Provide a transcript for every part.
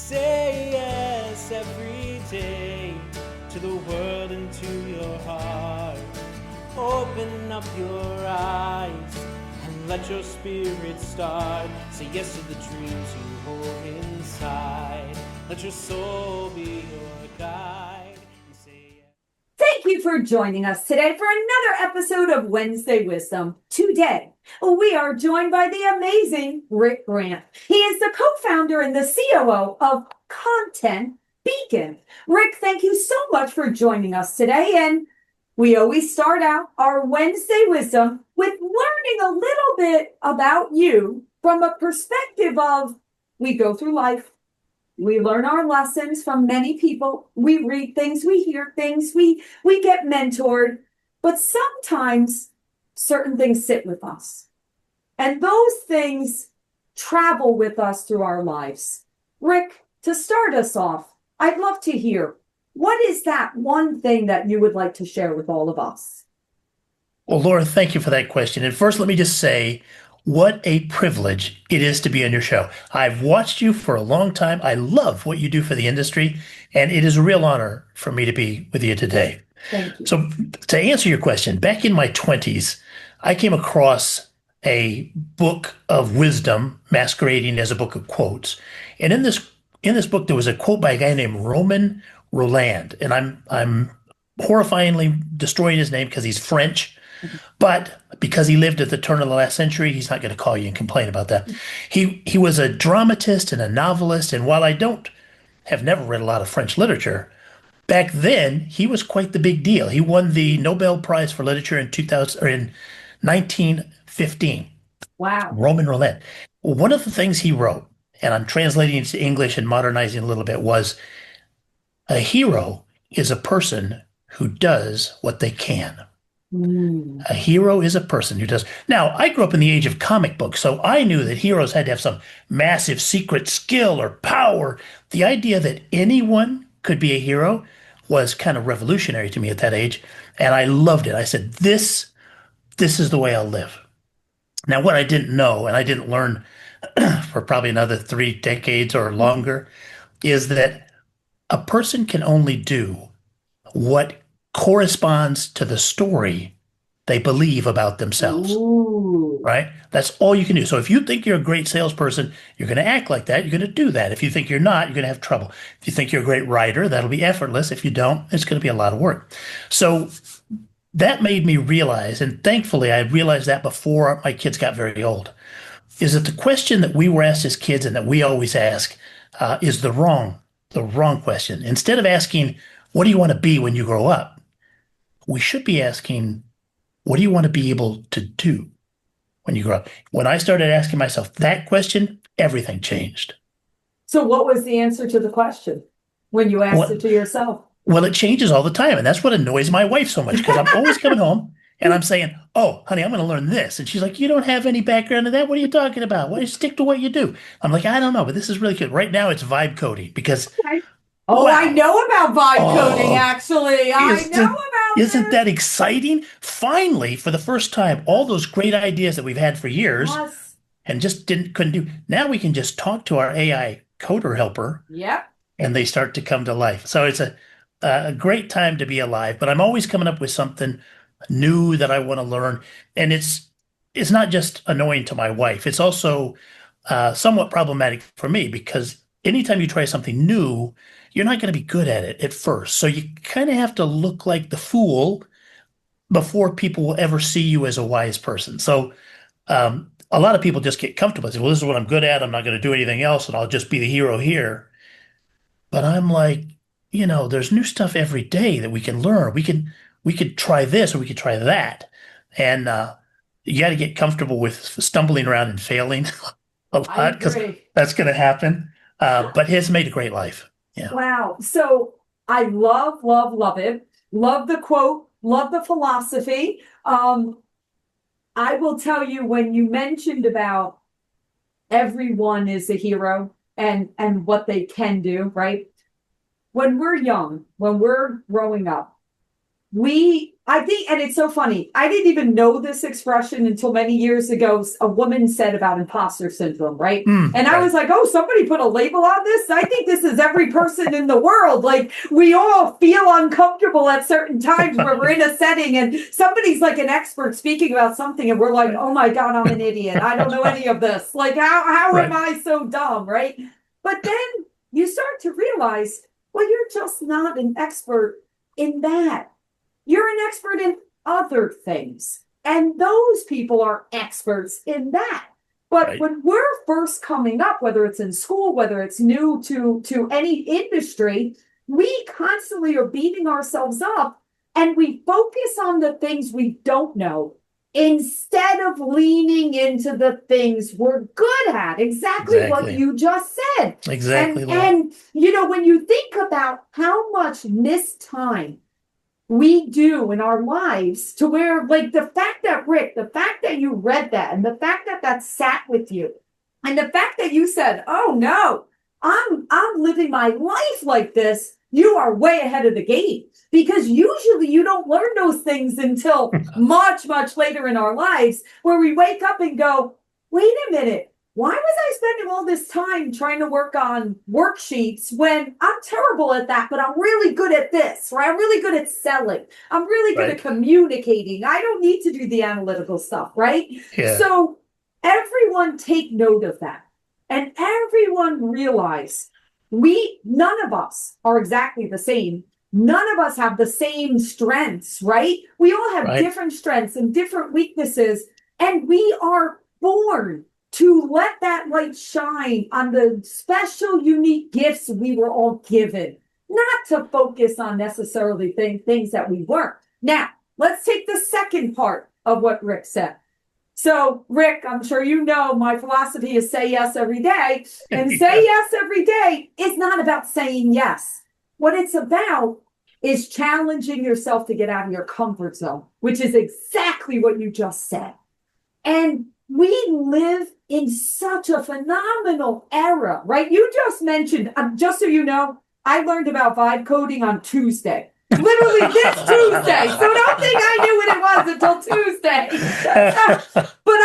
Say yes every day to the world and to your heart. Open up your eyes and let your spirit start. Say yes to the dreams you hold inside. Let your soul be your guide. And say yes. Thank you for joining us today for another episode of Wednesday Wisdom. Today, we are joined by the amazing Rick Grant. He is the co-founder and the COO of Content Beacon. Rick, thank you so much for joining us today. And we always start out our Wednesday Wisdom with learning a little bit about you from a perspective of we go through life. We learn our lessons from many people. We read things, we hear things, we get mentored, but sometimes certain things sit with us. And those things travel with us through our lives. Rick, to start us off, I'd love to hear, what is that one thing that you would like to share with all of us? Well, Laura, thank you for that question. And first, let me just say, what a privilege it is to be on your show. I've watched you for a long time. I love what you do for the industry, and it is a real honor for me to be with you today. Thank you. So to answer your question, back in my 20s, I came across a book of wisdom masquerading as a book of quotes. And in this book, there was a quote by a guy named Romain Rolland, and I'm horrifyingly destroying his name because he's French. But because he lived at the turn of the last century, he's not going to call you and complain about that. He was a dramatist and a novelist, and while I have never read a lot of French literature, back then he was quite the big deal. He won the Nobel Prize for Literature in 1915. Wow. Romain Rolland. One of the things he wrote, and I'm translating it to English and modernizing a little bit, was a hero is a person who does what they can. A hero is a person who does. Now, I grew up in the age of comic books, so I knew that heroes had to have some massive secret skill or power. The idea that anyone could be a hero was kind of revolutionary to me at that age, and I loved it. I said, this is the way I'll live. Now, what I didn't know, and I didn't learn for probably another 3 decades or longer, is that a person can only do what corresponds to the story they believe about themselves. Ooh. Right? That's all you can do. So if you think you're a great salesperson, you're going to act like that. You're going to do that. If you think you're not, you're going to have trouble. If you think you're a great writer, that'll be effortless. If you don't, it's going to be a lot of work. So that made me realize, and thankfully I realized that before my kids got very old, is that the question that we were asked as kids and that we always ask is the wrong question. Instead of asking, what do you want to be when you grow up? We should be asking, what do you want to be able to do when you grow up? When I started asking myself that question, everything changed. So what was the answer to the question when you asked it to yourself? Well, it changes all the time. And that's what annoys my wife so much, because I'm always coming home and I'm saying, oh, honey, I'm going to learn this. And she's like, you don't have any background in that. What are you talking about? Why don't you stick to what you do? I'm like, I don't know, but this is really good. Right now it's vibe coding because Oh, wow. I know about vibe coding, actually. Isn't that exciting? Finally, for the first time, all those great ideas that we've had for years and just couldn't do. Now we can just talk to our AI coder helper. Yep. And they start to come to life. So it's a great time to be alive. But I'm always coming up with something new that I want to learn. And it's not just annoying to my wife. It's also somewhat problematic for me, because anytime you try something new, you're not going to be good at it at first. So you kind of have to look like the fool before people will ever see you as a wise person. So a lot of people just get comfortable and say, well, this is what I'm good at. I'm not going to do anything else, and I'll just be the hero here. But I'm like, there's new stuff every day that we can learn. We could try this or we could try that. And you got to get comfortable with stumbling around and failing a lot, because that's going to happen. But it's made a great life. Yeah. Wow. So I love it. Love the quote, love the philosophy. I will tell you, when you mentioned about everyone is a hero and what they can do, right? When we're young, when we're growing up, we I think, and it's so funny. I didn't even know this expression until many years ago. A woman said about imposter syndrome, right? And I Right. was like, oh, somebody put a label on this. I think this is every person in the world. Like, we all feel uncomfortable at certain times where we're in a setting and somebody's like an expert speaking about something, and we're like, oh my God, I'm an idiot. I don't know any of this. Like, how am Right. I so dumb, right? But then you start to realize, well, you're just not an expert in that. You're an expert in other things. And those people are experts in that. But Right. when we're first coming up, whether it's in school, whether it's new to any industry, we constantly are beating ourselves up and we focus on the things we don't know instead of leaning into the things we're good at. Exactly what Exactly. you just said. Exactly, Laura. And you know, when you think about how much missed time we do in our lives, to where, like, the fact that Rick, the fact that you read that and the fact that that sat with you and the fact that you said, oh no, I'm living my life like this, you are way ahead of the game, because usually you don't learn those things until much later in our lives, where we wake up and go, wait a minute, why was I spending all this time trying to work on worksheets when I'm terrible at that, but I'm really good at this, right? I'm really good at selling. I'm really good at Right. communicating. I don't need to do the analytical stuff, right? Yeah. So everyone take note of that. And everyone realize none of us are exactly the same. None of us have the same strengths, right? We all have Right. different strengths and different weaknesses, and we are born to let that light shine on the special, unique gifts we were all given, not to focus on necessarily things that we weren't. Now, let's take the second part of what Rick said. So, Rick, I'm sure you know my philosophy is say yes every day. And say yes every day is not about saying yes. What it's about is challenging yourself to get out of your comfort zone, which is exactly what you just said. And we live in such a phenomenal era, right? You just mentioned, just so you know, I learned about vibe coding on Tuesday. Literally this Tuesday. So don't think I knew what it was until Tuesday. But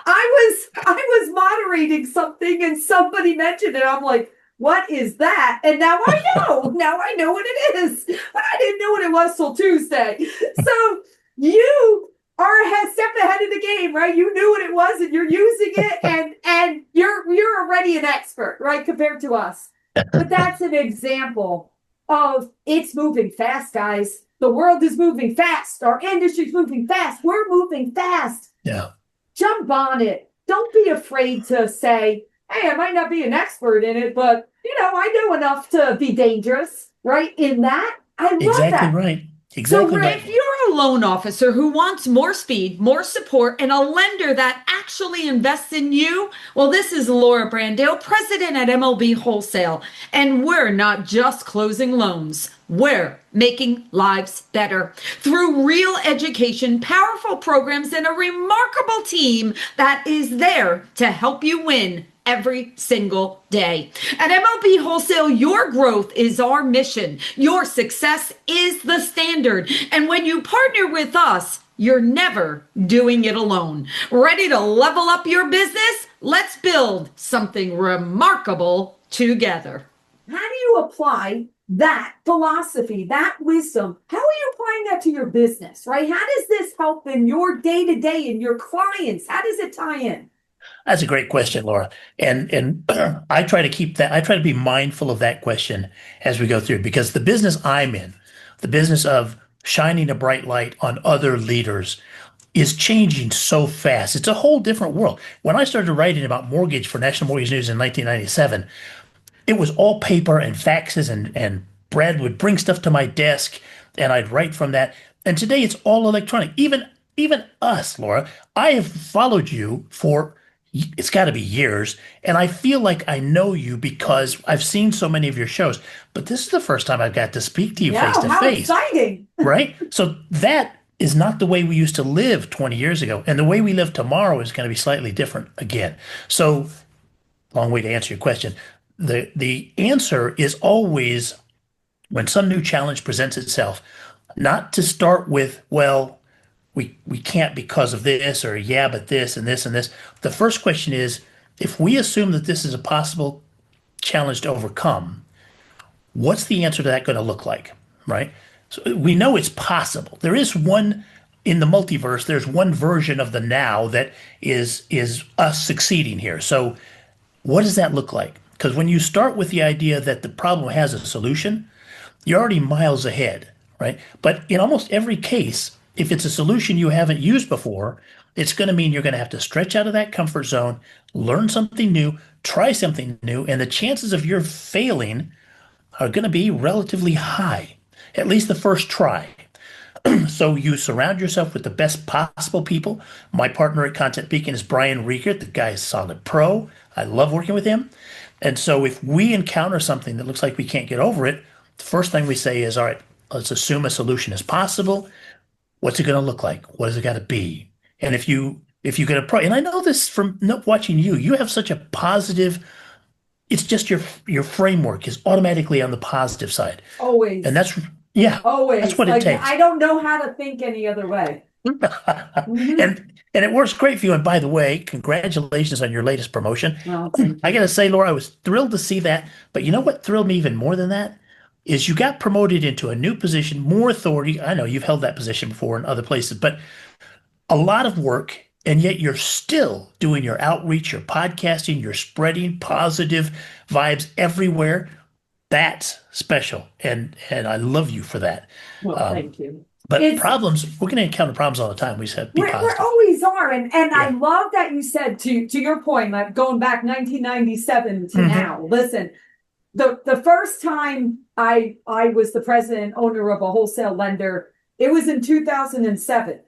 I was moderating something and somebody mentioned it. I'm like, what is that? And now I know. Now I know what it is. But I didn't know what it was till Tuesday. So you are a step ahead of the game, right? You knew what it was and you're using it, and you're already an expert, right? Compared to us. But that's an example of it's moving fast, guys. The world is moving fast. Our industry's moving fast. We're moving fast. Yeah. Jump on it. Don't be afraid to say, hey, I might not be an expert in it, but I know enough to be dangerous, right? In that, I love Exactly that. right. So, Exactly Rick, right. If you're a loan officer who wants more speed, more support, and a lender that actually invests in you, well, this is Laura Brandao, president at MLB Wholesale. And we're not just closing loans. We're making lives better through real education, powerful programs, and a remarkable team that is there to help you win every single day. At MLB Wholesale, your growth is our mission. Your success is the standard. And when you partner with us, you're never doing it alone. Ready to level up your business? Let's build something remarkable together. How do you apply that philosophy, that wisdom? How are you applying that to your business, right? How does this help in your day-to-day and your clients? How does it tie in? That's a great question, Laura. And I try to keep that, I try to be mindful of that question as we go through, because the business I'm in, the business of shining a bright light on other leaders, is changing so fast. It's a whole different world. When I started writing about mortgage for National Mortgage News in 1997, it was all paper and faxes, and Brad would bring stuff to my desk and I'd write from that. And today it's all electronic. Even us, Laura, I have followed you for, it's got to be years, and I feel like I know you because I've seen so many of your shows. But this is the first time I've got to speak to you face to How face, exciting. right? So that is not the way we used to live 20 years ago, and the way we live tomorrow is going to be slightly different again. So, long way to answer your question. The answer is always, when some new challenge presents itself, Not to start with, well, we can't because of this, or yeah, but this and this and this. The first question is, if we assume that this is a possible challenge to overcome, what's the answer to that going to look like, right? So we know it's possible. There is one in the multiverse. There's one version of the now that is us succeeding here. So what does that look like? Because when you start with the idea that the problem has a solution, you're already miles ahead, right? But in almost every case, if it's a solution you haven't used before, it's going to mean you're going to have to stretch out of that comfort zone, learn something new, try something new, and the chances of your failing are going to be relatively high, at least the first try. So you surround yourself with the best possible people. My partner at Content Beacon is Brian Riegert. The guy is solid pro. I love working with him. And so if we encounter something that looks like we can't get over it, the first thing we say is, all right, let's assume a solution is possible. What's it going to look like? What does it got to be? And if you get a and I know this from watching you, you have such a positive, it's just your framework is automatically on the positive side. Always. And that's, yeah, always. that's what it takes. I don't know how to think any other way. And it works great for you. And by the way, congratulations on your latest promotion. Well, I got to say, Laura, I was thrilled to see that. But you know what thrilled me even more than that is you got promoted into a new position, more authority. I know you've held that position before in other places, but a lot of work. And yet you're still doing your outreach, your podcasting, you're spreading positive vibes everywhere. That's special. And I love you for that. well, thank you. But problems, we're going to encounter problems all the time. We just have to be We positive. always are. And I love that you said to your point, like going back 1997 to now, listen, the first time I was the president owner of a wholesale lender, it was in 2007.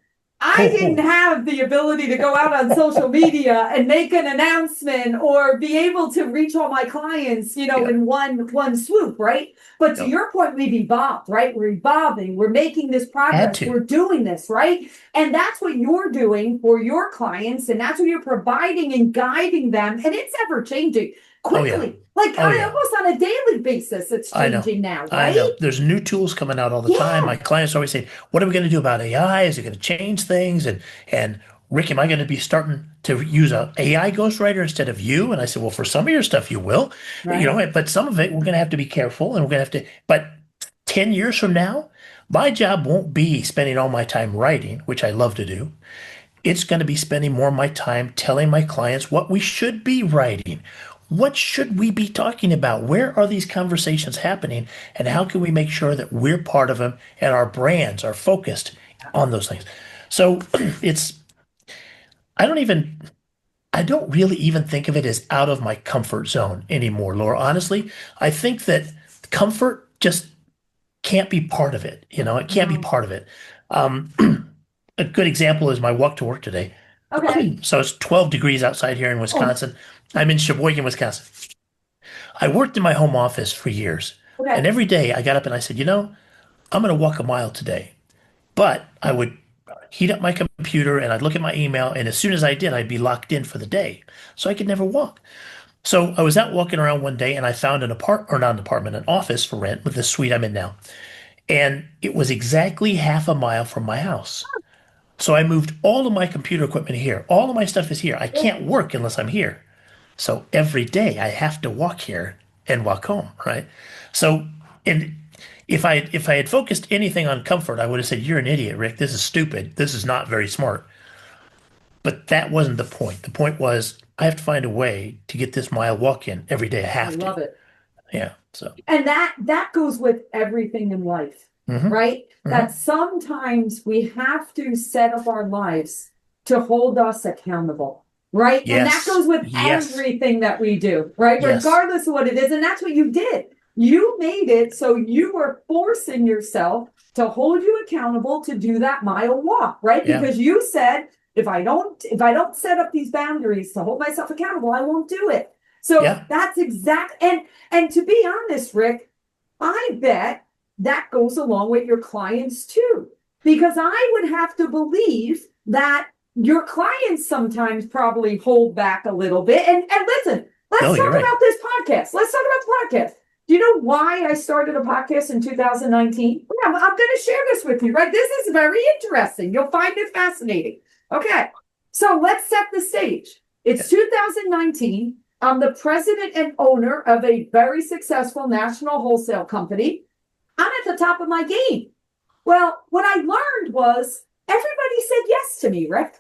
I didn't have the ability to go out on social media and make an announcement or be able to reach all my clients, in one swoop, right? But to your point, we've evolved, right? We're evolving. We're making this progress. We're doing this, right? And that's what you're doing for your clients, and that's what you're providing and guiding them. And it's ever changing quickly. Almost on a daily basis, it's changing now, right? I know. There's new tools coming out all the time. My clients always say, what are we going to do about AI? Is it going to change things? And Rick, am I going to be starting to use an AI ghostwriter instead of you? And I said, well, for some of your stuff, you will. Right. But some of it, we're going to have to be careful, and we're going to have to. But 10 years from now, my job won't be spending all my time writing, which I love to do. It's going to be spending more of my time telling my clients what we should be writing. What should we be talking about? Where are these conversations happening? And how can we make sure that we're part of them and our brands are focused on those things? So I don't really even think of it as out of my comfort zone anymore, Laura. Honestly, I think that comfort just can't be part of it. It can't be part of it. A good example is my walk to work today. Okay. So it's 12 degrees outside here in Wisconsin. I'm in Sheboygan, Wisconsin. I worked in my home office for years. Okay. And every day I got up and I said, I'm going to walk a mile today. But I would heat up my computer and I'd look at my email. And as soon as I did, I'd be locked in for the day. So I could never walk. So I was out walking around one day and I found an office for rent with the suite I'm in now. And it was exactly half a mile from my house. So I moved all of my computer equipment here. All of my stuff is here. I can't work unless I'm here. So every day I have to walk here and walk home, right? So, and if I had focused anything on comfort, I would have said, you're an idiot, Rick. This is stupid. This is not very smart. But that wasn't the point. The point was I have to find a way to get this mile walk in every day. I love it. Yeah. So. And that goes with everything in life, right? That sometimes we have to set up our lives to hold us accountable, right? Yes. And that goes with everything that we do, right? Yes. Regardless of what it is. And that's what you did. You made it so you were forcing yourself to hold you accountable to do that mile walk, right? Yeah. Because you said, if I don't set up these boundaries to hold myself accountable, I won't do it. So that's exact. And to be honest, Rick, I bet that goes along with your clients too, because I would have to believe that your clients sometimes probably hold back a little bit. And listen, let's talk about this podcast. Let's talk about the podcast. Do you know why I started a podcast in 2019? Yeah, I'm going to share this with you, right? This is very interesting. You'll find it fascinating. Okay, so let's set the stage. It's 2019. I'm the president and owner of a very successful national wholesale company. I'm at the top of my game. Well, what I learned was everybody said yes to me, Rick.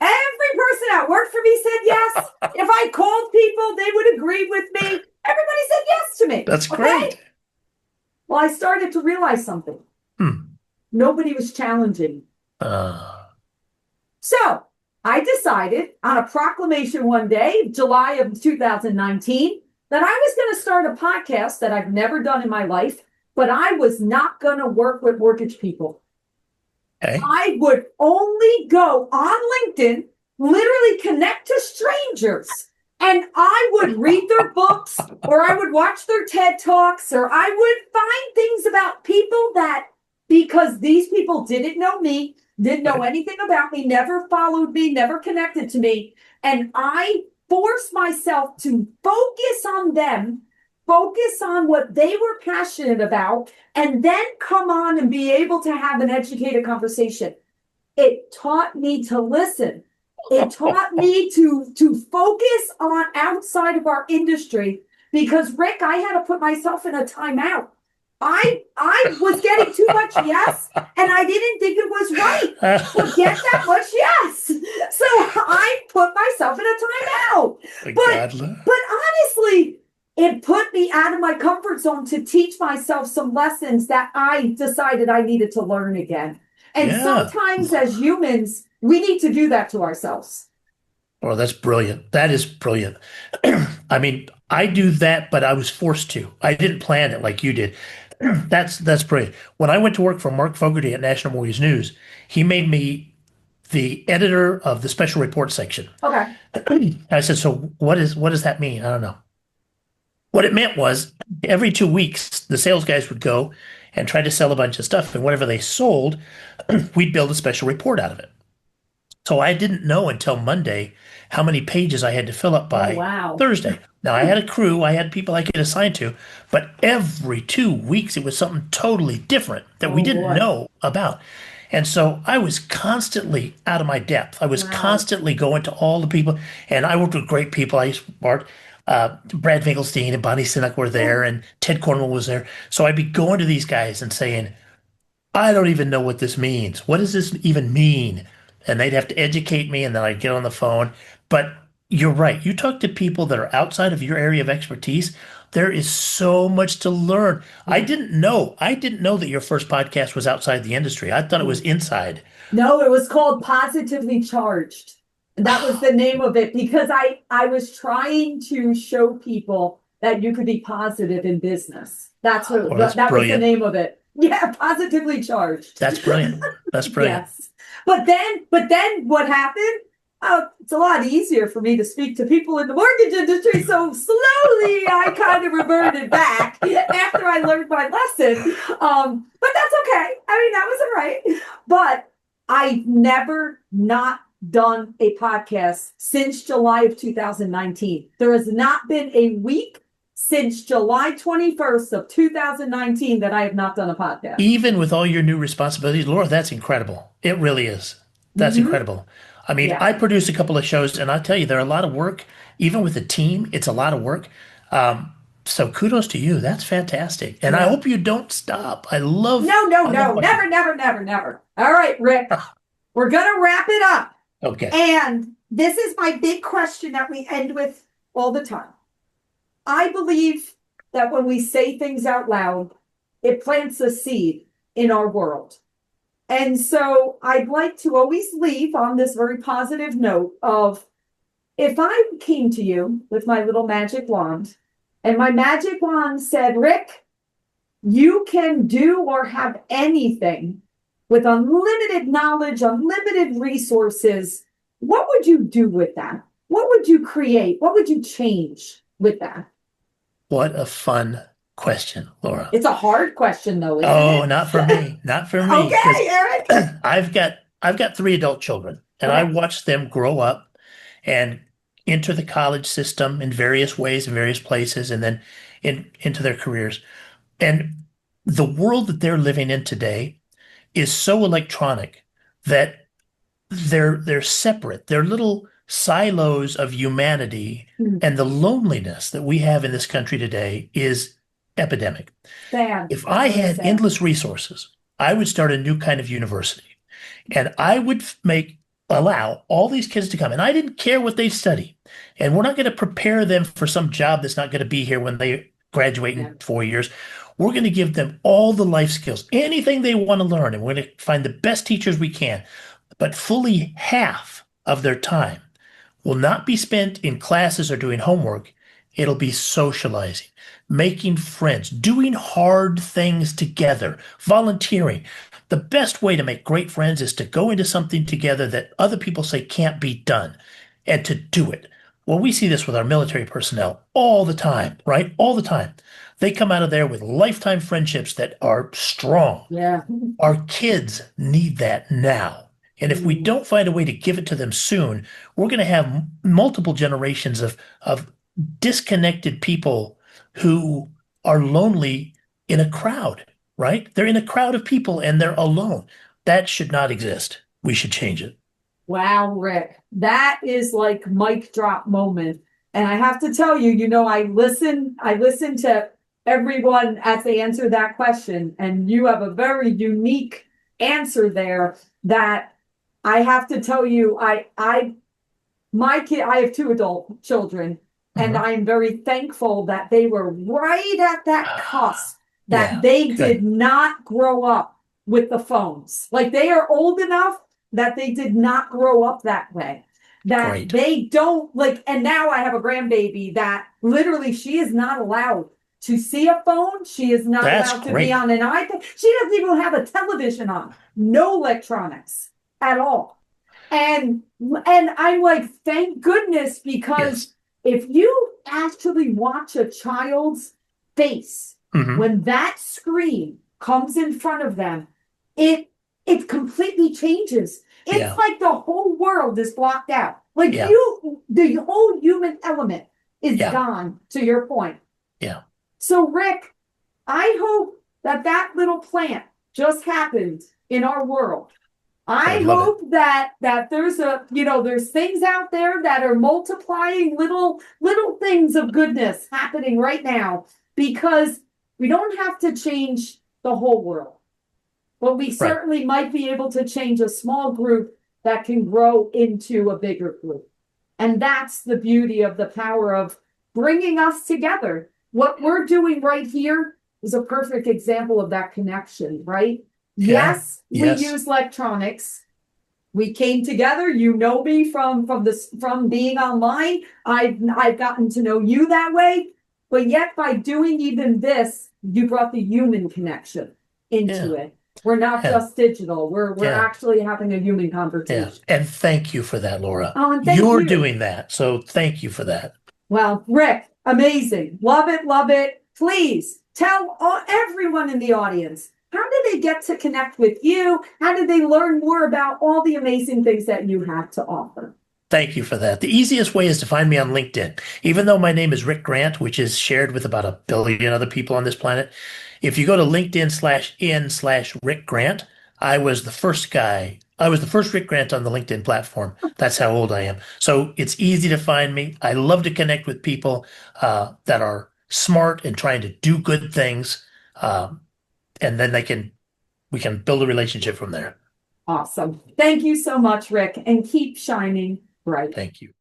Every person that worked for me said yes. If I called people, they would agree with me. Everybody said yes to me. That's great. Well, I started to realize something. Nobody was challenging. So I decided on a proclamation one day, July of 2019, that I was going to start a podcast that I've never done in my life, but I was not going to work with mortgage people. Okay. I would only go on LinkedIn, literally connect to strangers, and I would read their books, or I would watch their TED Talks, or I would find things about people that, because these people didn't know me, didn't know anything about me, never followed me, never connected to me, and I forced myself to focus on them, focus on what they were passionate about, and then come on and be able to have an educated conversation. It taught me to listen. It taught me to focus on outside of our industry, because Rick, I had to put myself in a timeout. I was getting too much yes, and I didn't think it was right to get that much yes. So I put myself in a timeout. But honestly, it put me out of my comfort zone to teach myself some lessons that I decided I needed to learn again. And sometimes as humans, we need to do that to ourselves. Oh, that's brilliant. That is brilliant. I mean, I do that, but I was forced to. I didn't plan it like you did. That's brilliant. When I went to work for Mark Fogarty at National Mortgage News, he made me the editor of the special report section. Okay. I said, so what does that mean? I don't know. What it meant was every 2 weeks, the sales guys would go and try to sell a bunch of stuff. And whatever they sold, we'd build a special report out of it. So I didn't know until Monday how many pages I had to fill up by Thursday. Now, I had a crew. I had people I could assign to. But every 2 weeks, it was something totally different that we didn't know about. And so I was constantly out of my depth. I was constantly going to all the people. And I worked with great people. I used to work. Brad Finkelstein and Bonnie Sinek were there, and Ted Cornwell was there. So I'd be going to these guys and saying, I don't even know what this means. What does this even mean? And they'd have to educate me, and then I'd get on the phone. But you're right. You talk to people that are outside of your area of expertise, there is so much to learn. I didn't know that your first podcast was outside the industry. I thought it was inside. No, it was called Positively Charged. That was the name of it, because I was trying to show people that you could be positive in business. That was the name of it. Yeah, Positively Charged. That's brilliant. That's brilliant. Yes. But then what happened? It's a lot easier for me to speak to people in the mortgage industry. So slowly I kind of reverted back after I learned my lesson. But that's okay. I mean, that was all right. But I've never not done a podcast since July of 2019. There has not been a week since July 21st of 2019 that I have not done a podcast. Even with all your new responsibilities, Laura, that's incredible. It really is. That's incredible. I mean, I produce a couple of shows, and I'll tell you, they're a lot of work. Even with a team, it's a lot of work. So kudos to you. That's fantastic. And I hope you don't stop. I love... No. Never. All right, Rick. We're going to wrap it up. Okay. And this is my big question that we end with all the time. I believe that when we say things out loud, it plants a seed in our world. And so I'd like to always leave on this very positive note of, if I came to you with my little magic wand, and my magic wand said, Rick, you can do or have anything with unlimited knowledge, unlimited resources, what would you do with that? What would you create? What would you change with that? What a fun question, Laura. It's a hard question, though, isn't it? Not for me. Not for me. Okay, Eric. I've got 3 adult children, and I watched them grow up and enter the college system in various ways, in various places, and then into their careers. And the world that they're living in today is so electronic that they're separate. They're little silos of humanity, and the loneliness that we have in this country today is epidemic. Sad. If I Really had sad. endless resources, I would start a new kind of university, and I would allow all these kids to come, and I didn't care what they study, and we're not going to prepare them for some job that's not going to be here when they graduate in 4 years. We're going to give them all the life skills, anything they want to learn, and we're going to find the best teachers we can. But fully half of their time will not be spent in classes or doing homework. It'll be socializing, making friends, doing hard things together, volunteering. The best way to make great friends is to go into something together that other people say can't be done, and to do it. Well, we see this with our military personnel all the time, right? All the time. They come out of there with lifetime friendships that are strong. Yeah. Our kids need that now. And if we don't find a way to give it to them soon, we're going to have multiple generations of disconnected people who are lonely in a crowd, right? They're in a crowd of people and they're alone. That should not exist. We should change it. Wow, Rick, that is like mic drop moment. And I have to tell you, I listen to everyone as they answer that question, and you have a very unique answer there that I have to tell you, I have 2 adult children, and I'm very thankful that they were right at that cusp, that they did not grow up with the phones. Like, they are old enough that they did not grow up that way. That they don't and now I have a grandbaby that literally she is not allowed to see a phone. She is not allowed to be on an iPad. She doesn't even have a television on. No electronics at all. And I'm like, thank goodness, because if you actually watch a child's face when that screen comes in front of them, it completely changes. It's like the whole world is blocked out. Like the whole human element is gone, to your point. Yeah. So Rick, I hope that little plant just happened in our world. I hope that there's there's things out there that are multiplying little things of goodness happening right now, because we don't have to change the whole world, but we certainly might be able to change a small group that can grow into a bigger group. And that's the beauty of the power of bringing us together. What we're doing right here is a perfect example of that connection, right? Yes, we use electronics. We came together. You know me from being online. I've gotten to know you that way. But yet, by doing even this, you brought the human connection into it. We're not just digital. We're actually having a human conversation. Yeah. And thank you for that, Laura. Oh, and thank You're you. doing that. So thank you for that. Well, Rick, amazing. Love it, love it. Please tell everyone in the audience, how do they get to connect with you? How do they learn more about all the amazing things that you have to offer? Thank you for that. The easiest way is to find me on LinkedIn. Even though my name is Rick Grant, which is shared with about 1 billion other people on this planet, if you go to LinkedIn/in/Rick Grant, I was the first Rick Grant on the LinkedIn platform. That's how old I am. So it's easy to find me. I love to connect with people that are smart and trying to do good things. And then we can build a relationship from there. Awesome. Thank you so much, Rick, and keep shining bright. Thank you.